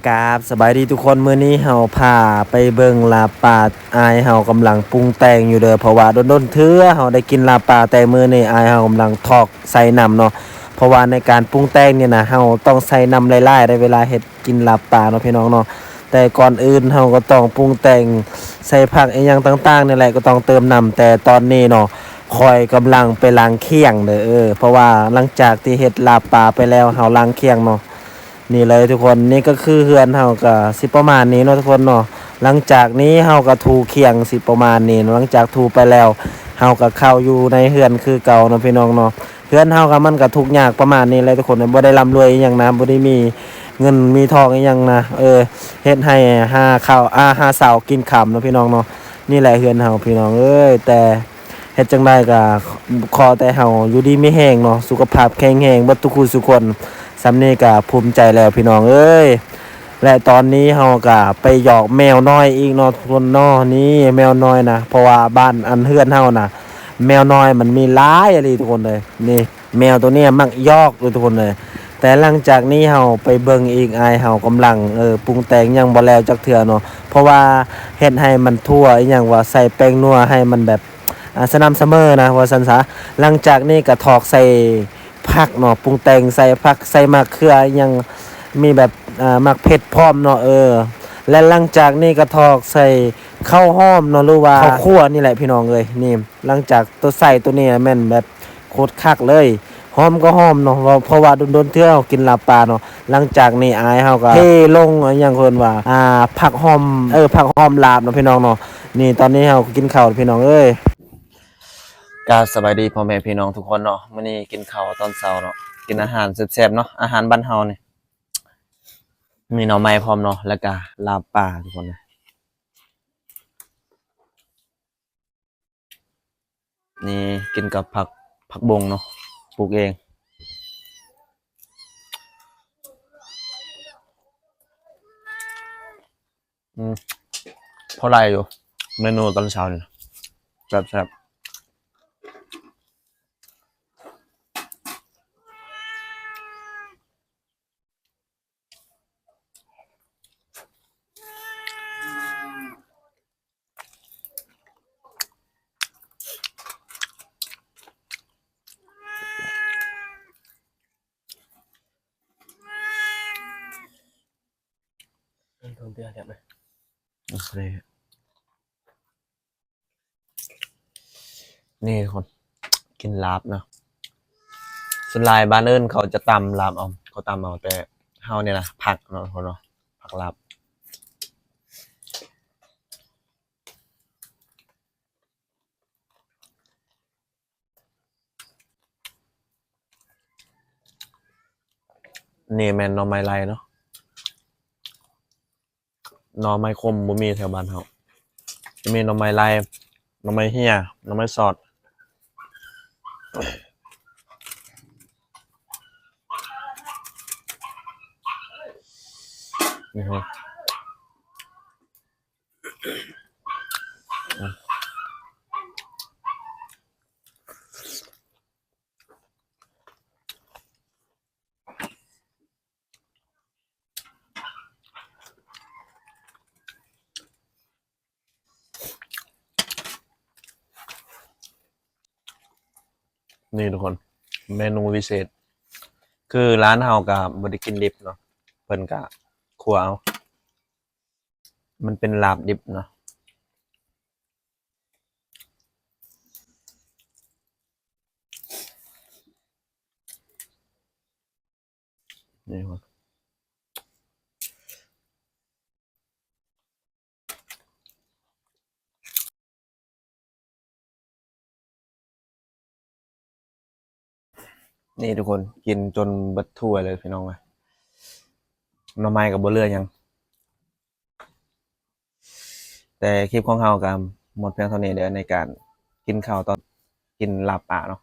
กราบสบายดีทุกคนมื้อนี้เฮาพาไปเบิ่งลาบปลาอายเฮากำลังปรุงแต่งอยู่เด้อเพราะว่าโดนๆเทื่อเฮาได้กินลาบปลาแต่มื้อนี้อายเฮากำลังทอกใส่น้ำเนาะเพราะว่าในการปรุงแต่งเนี่ยนะเฮาต้องใส่น้ำหลายๆในเวลาเฮ็ดกินลาบปลาเนาะพี่น้องเนาะแต่ก่อนอื่นเฮาก็ต้องปรุงแต่งใส่ผักอีหยังต่างๆนี่แหละก็ต้องเติมน้ำแต่ตอนนี้เนาะคอยกำลังไปล้างเคียงเด้อเพราะว่าหลังจากที่เฮ็ดลาบปลาไปแล้วเฮาล้างเคียงเนาะ นี่เลยทุกคนนี่ก็คือเฮือนเฮาก็สิประมาณนี้เนาะทุกคนเนาะหลังจากนี้เฮาก็ถูเคียงสิประมาณนี้หลังจากถูไปแล้วเฮาก็เข้าอยู่ในเฮือนคือเก่าเนาะพี่น้องเนาะเฮือนเฮาก็มันก็ทุกข์ยากประมาณนี้เลยทุกคนบ่ได้ร่ำรวยอีหยังนะบ่ได้มีเงินมีทองอีหยังนะเฮ็ดให้หาข้าวหาเช้ากินค่ำเนาะพี่น้องเนาะนี่แหละเฮือนเฮาพี่น้องแต่เฮ็ดจังไดก็ขอแต่เฮาอยู่ดีมีแรงเนาะสุขภาพแข็งแรงเบิดทุกคู่ทุกคน สำนี้ก็ภูมิใจแล้วพี่น้องและตอนนี้เฮาก็ไปหยอกแมวน้อยอีกเนาะทุกคนเนาะนี่แมวน้อยนะเพราะว่าบ้านอันเฮือนเฮานะแมวน้อยมันมีหลายอะไรทุกคนเลยนี่แมวตัวเนี้ยมักยอกเลยทุกคนเลยแต่หลังจากนี้เฮาไปเบิ่งอีกอายเฮากำลังปรุงแต่งยังบ่แล้วจักเทื่อเนาะเพราะว่าเฮ็ดให้มันทั่วอีหยังว่าใส่แป้งนัวให้มันแบบสม่ำเสมอนะว่าซั่นซะหลังจากนี้ก็ถอกใส่ ผักเนาะปรุงแต่งใส่ผักใส่มะเขือยังมีแบบมักเผ็ดพร้อมเนาะและหลังจากนี้ก็ทอกใส่ข้าวหอมเนาะหรือว่าข้าวคั่วนี่แหละพี่น้องนี่หลังจากตัวใส่ตัวนี้แม่นแบบโคตรคักเลยหอมก็หอมเนาะเพราะว่าโดนๆเที่ยวกินลาบปลาเนาะหลังจากนี้อายเฮาก็เทลงอหย่างเพิ่นว่าผักหอมผักหอมลาบเนาะพี่น้องเนาะนี่ตอนนี้เฮากินข้าวพี่น้องกราบสบายดีพ่อแม่พี่น้องทุกคนเนาะมื้อนี้กินข้าวตอนเช้าเนาะกินอาหารแซ่บๆเนาะอาหารบ้านเฮานี่มีหน่อไม้พร้อมเนาะแล้วก็ลาบปลาทุกคนนะนี่กินกับผักบงเนาะปลูกเองอืมพอไรอยู่เมนูตอนเช้านี่แซ่บๆโดนเตือนแบบเลยโอเคนี่คนกินลาบเนาะส่วนหลายบ้านอื่นเขาจะตำลาบเอาเขาตำเอาแต่เฮาเนี่ยนะผักเนาะคนเนาะผักลาบ นี่แม่นหน่อไม้ไร่เนาะหน่อไม้คมบ่มีแถวบ้านเฮาจะมีหน่อไม้ไร่หน่อไม้เหี้ยหน่อไม้สอดนี่ครับนี่ทุกคนเมนูพิเศษคือร้านเฮาก็บ่ได้กินดิบเนาะเพิ่นก็คั่วเอามันเป็นลาบดิบเนาะนี่ครับนี่ทุกคนกินจนเบิดถ้วยเลยพี่น้องเอ้ยหน่อไม้ก็บ่เหลือหยังแต่คลิปของเฮาก็หมดเพียงเท่านี้เด้อในการกินข้าวตอนกินลาบปลาเนาะ